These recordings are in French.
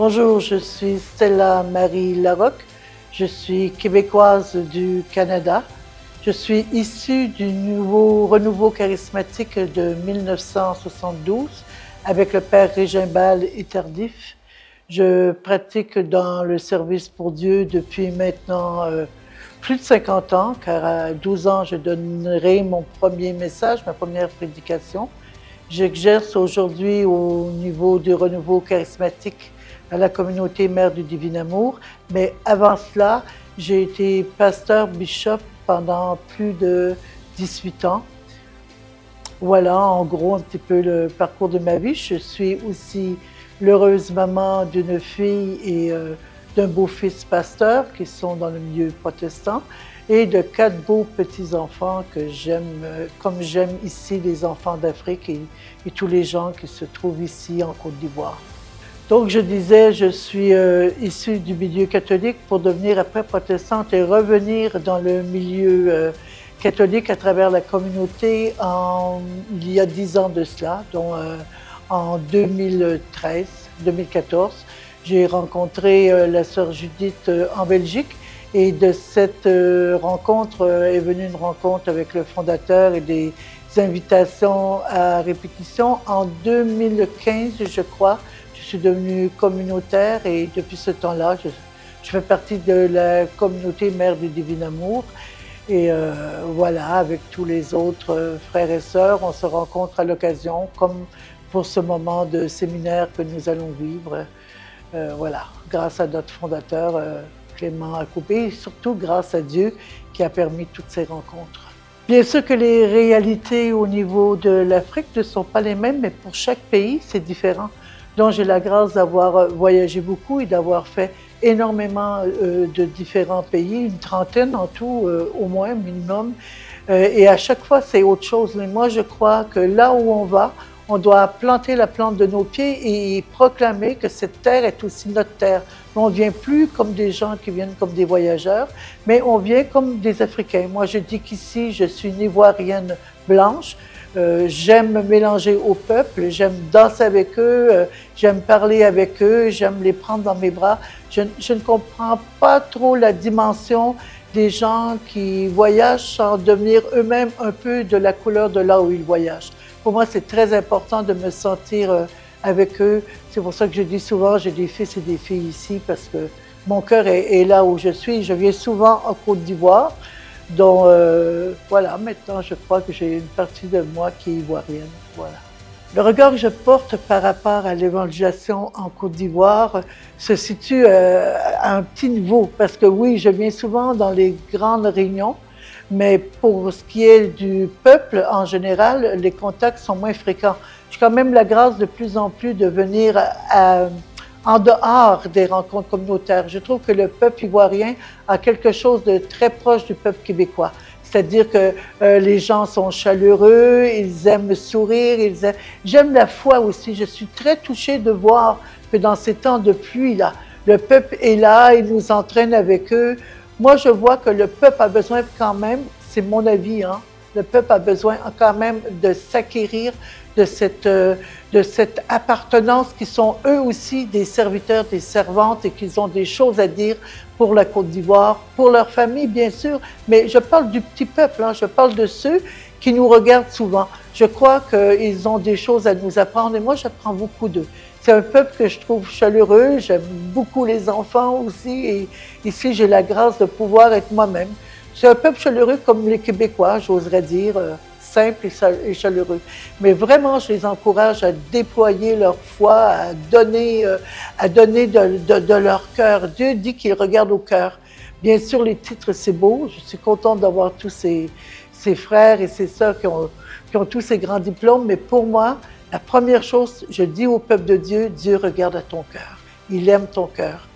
Bonjour, je suis Stella Marie Larocque, je suis québécoise du Canada. Je suis issue du renouveau charismatique de 1972 avec le Père Régimbald et Tardif. Je pratique dans le service pour Dieu depuis maintenant plus de 50 ans, car à 12 ans, je donnerai mon premier message, ma première prédication. J'exerce aujourd'hui au niveau du renouveau charismatique à la communauté Mère du Divin Amour, mais avant cela, j'ai été pasteur bishop pendant plus de 18 ans. Voilà en gros un petit peu le parcours de ma vie. Je suis aussi l'heureuse maman d'une fille et d'un beau-fils pasteur qui sont dans le milieu protestant et de 4 beaux petits-enfants que j'aime, comme j'aime ici les enfants d'Afrique et tous les gens qui se trouvent ici en Côte d'Ivoire. Donc je disais, je suis issue du milieu catholique pour devenir après protestante et revenir dans le milieu catholique à travers la communauté il y a 10 ans de cela, donc en 2014. J'ai rencontré la sœur Judith en Belgique et de cette rencontre est venue une rencontre avec le fondateur et des invitations à répétition. En 2015, je crois, je suis devenue communautaire et depuis ce temps-là, je fais partie de la communauté Mère du Divin Amour. Et voilà, avec tous les autres frères et sœurs, on se rencontre à l'occasion, comme pour ce moment de séminaire que nous allons vivre. Voilà, grâce à notre fondateur Clément Acoupé et surtout grâce à Dieu qui a permis toutes ces rencontres. Bien sûr que les réalités au niveau de l'Afrique ne sont pas les mêmes, mais pour chaque pays, c'est différent. Donc j'ai la grâce d'avoir voyagé beaucoup et d'avoir fait énormément de différents pays, une trentaine en tout, au moins, minimum. Et à chaque fois, c'est autre chose. Mais moi, je crois que là où on va, on doit planter la plante de nos pieds et proclamer que cette terre est aussi notre terre. On ne vient plus comme des gens qui viennent comme des voyageurs, mais on vient comme des Africains. Moi, je dis qu'ici, je suis une Ivoirienne blanche. J'aime me mélanger au peuple, j'aime danser avec eux, j'aime parler avec eux, j'aime les prendre dans mes bras. Je ne comprends pas trop la dimension des gens qui voyagent sans devenir eux-mêmes un peu de la couleur de là où ils voyagent. Pour moi, c'est très important de me sentir avec eux. C'est pour ça que je dis souvent, j'ai des fils et des filles ici parce que mon cœur est là où je suis. Je viens souvent en Côte d'Ivoire. Donc voilà, maintenant je crois que j'ai une partie de moi qui est ivoirienne. Voilà. Le regard que je porte par rapport à l'évangélisation en Côte d'Ivoire se situe à un petit niveau parce que oui, je viens souvent dans les grandes réunions, mais pour ce qui est du peuple en général, les contacts sont moins fréquents. J'ai quand même la grâce de plus en plus de venir en dehors des rencontres communautaires. Je trouve que le peuple ivoirien a quelque chose de très proche du peuple québécois. C'est-à-dire que les gens sont chaleureux, ils aiment sourire, J'aime la foi aussi. Je suis très touchée de voir que dans ces temps de pluie, là, le peuple est là, il nous entraîne avec eux. Moi, je vois que le peuple a besoin quand même, c'est mon avis, hein, le peuple a besoin quand même de s'acquérir de cette appartenance qui sont eux aussi des serviteurs, des servantes et qu'ils ont des choses à dire pour la Côte d'Ivoire, pour leur famille bien sûr, mais je parle du petit peuple, hein, je parle de ceux qui nous regardent souvent. Je crois qu'ils ont des choses à nous apprendre et moi j'apprends beaucoup d'eux. C'est un peuple que je trouve chaleureux, j'aime beaucoup les enfants aussi et ici j'ai la grâce de pouvoir être moi-même. C'est un peuple chaleureux comme les Québécois, j'oserais dire, simple et chaleureux. Mais vraiment, je les encourage à déployer leur foi, à donner de leur cœur. Dieu dit qu'il regarde au cœur. Bien sûr, les titres, c'est beau. Je suis contente d'avoir tous ces frères et ces sœurs qui ont tous ces grands diplômes. Mais pour moi, la première chose, je dis au peuple de Dieu, Dieu regarde à ton cœur. Il aime ton cœur.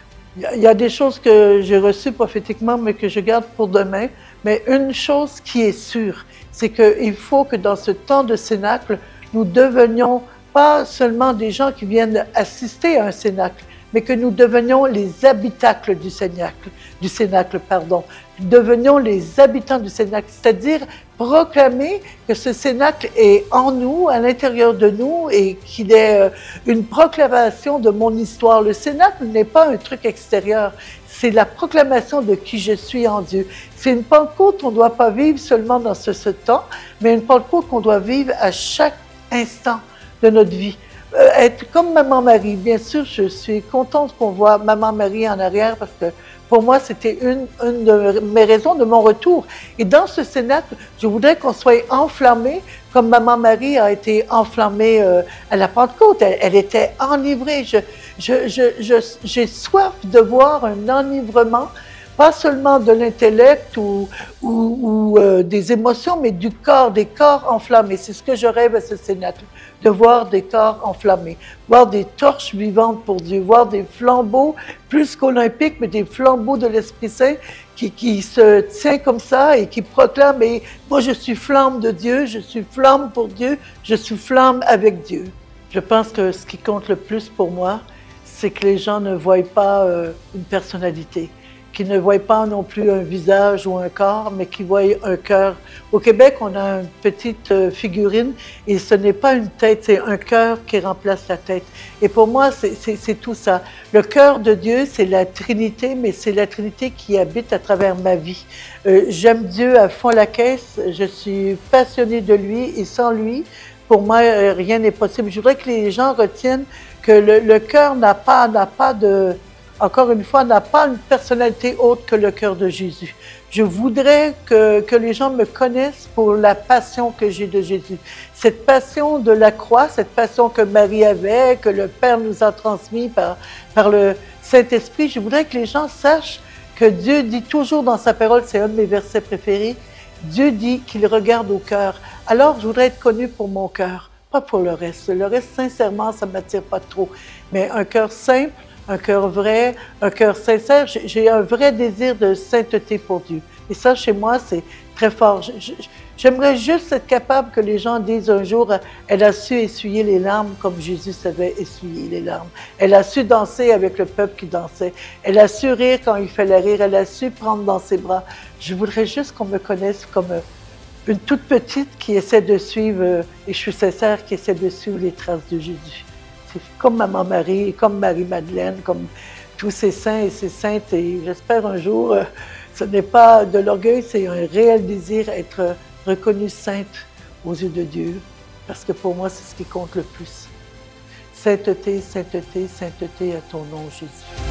Il y a des choses que j'ai reçues prophétiquement, mais que je garde pour demain. Mais une chose qui est sûre, c'est qu'il faut que dans ce temps de cénacle, nous devenions pas seulement des gens qui viennent assister à un cénacle, mais que nous devenions les habitacles du cénacle, pardon. Devenions les habitants du cénacle, c'est-à-dire proclamer que ce cénacle est en nous, à l'intérieur de nous, et qu'il est une proclamation de mon histoire. Le cénacle n'est pas un truc extérieur, c'est la proclamation de qui je suis en Dieu. C'est une Pentecôte qu'on ne doit pas vivre seulement dans ce temps, mais une Pentecôte qu'on doit vivre à chaque instant de notre vie. Être comme Maman Marie. Bien sûr, je suis contente qu'on voit Maman Marie en arrière parce que pour moi, c'était une de mes raisons de mon retour. Et dans ce cénacle, je voudrais qu'on soit enflammé comme Maman Marie a été enflammée à la Pentecôte. Elle était enivrée. J'ai soif de voir un enivrement, pas seulement de l'intellect ou des émotions, mais du corps, des corps enflammés. C'est ce que je rêve à ce cénacle, de voir des corps enflammés, voir des torches vivantes pour Dieu, voir des flambeaux, plus qu'olympiques, mais des flambeaux de l'Esprit Saint qui se tient comme ça et qui proclame, et moi je suis flamme de Dieu, je suis flamme pour Dieu, je suis flamme avec Dieu. Je pense que ce qui compte le plus pour moi, c'est que les gens ne voient pas une personnalité, qui ne voient pas non plus un visage ou un corps, mais qui voient un cœur. Au Québec, on a une petite figurine et ce n'est pas une tête, c'est un cœur qui remplace la tête. Et pour moi, c'est tout ça. Le cœur de Dieu, c'est la Trinité, mais c'est la Trinité qui habite à travers ma vie. J'aime Dieu à fond la caisse, je suis passionnée de lui et sans lui, pour moi, rien n'est possible. Je voudrais que les gens retiennent que le cœur n'a pas de... Encore une fois, n'a pas une personnalité autre que le cœur de Jésus. Je voudrais que les gens me connaissent pour la passion que j'ai de Jésus. Cette passion de la croix, cette passion que Marie avait, que le Père nous a transmis par le Saint-Esprit, je voudrais que les gens sachent que Dieu dit toujours dans sa parole, c'est un de mes versets préférés, Dieu dit qu'il regarde au cœur. Alors, je voudrais être connu pour mon cœur, pas pour le reste. Le reste, sincèrement, ça ne m'attire pas trop. Mais un cœur simple, un cœur vrai, un cœur sincère. J'ai un vrai désir de sainteté pour Dieu. Et ça, chez moi, c'est très fort. J'aimerais juste être capable que les gens disent un jour, elle a su essuyer les larmes comme Jésus savait essuyer les larmes. Elle a su danser avec le peuple qui dansait. Elle a su rire quand il fallait rire. Elle a su prendre dans ses bras. Je voudrais juste qu'on me connaisse comme une toute petite qui essaie de suivre, et je suis sincère, qui essaie de suivre les traces de Jésus. Comme Maman Marie, comme Marie-Madeleine, comme tous ces saints et ces saintes. Et j'espère un jour, ce n'est pas de l'orgueil, c'est un réel désir d'être reconnue sainte aux yeux de Dieu. Parce que pour moi, c'est ce qui compte le plus. Sainteté, sainteté, sainteté à ton nom, Jésus.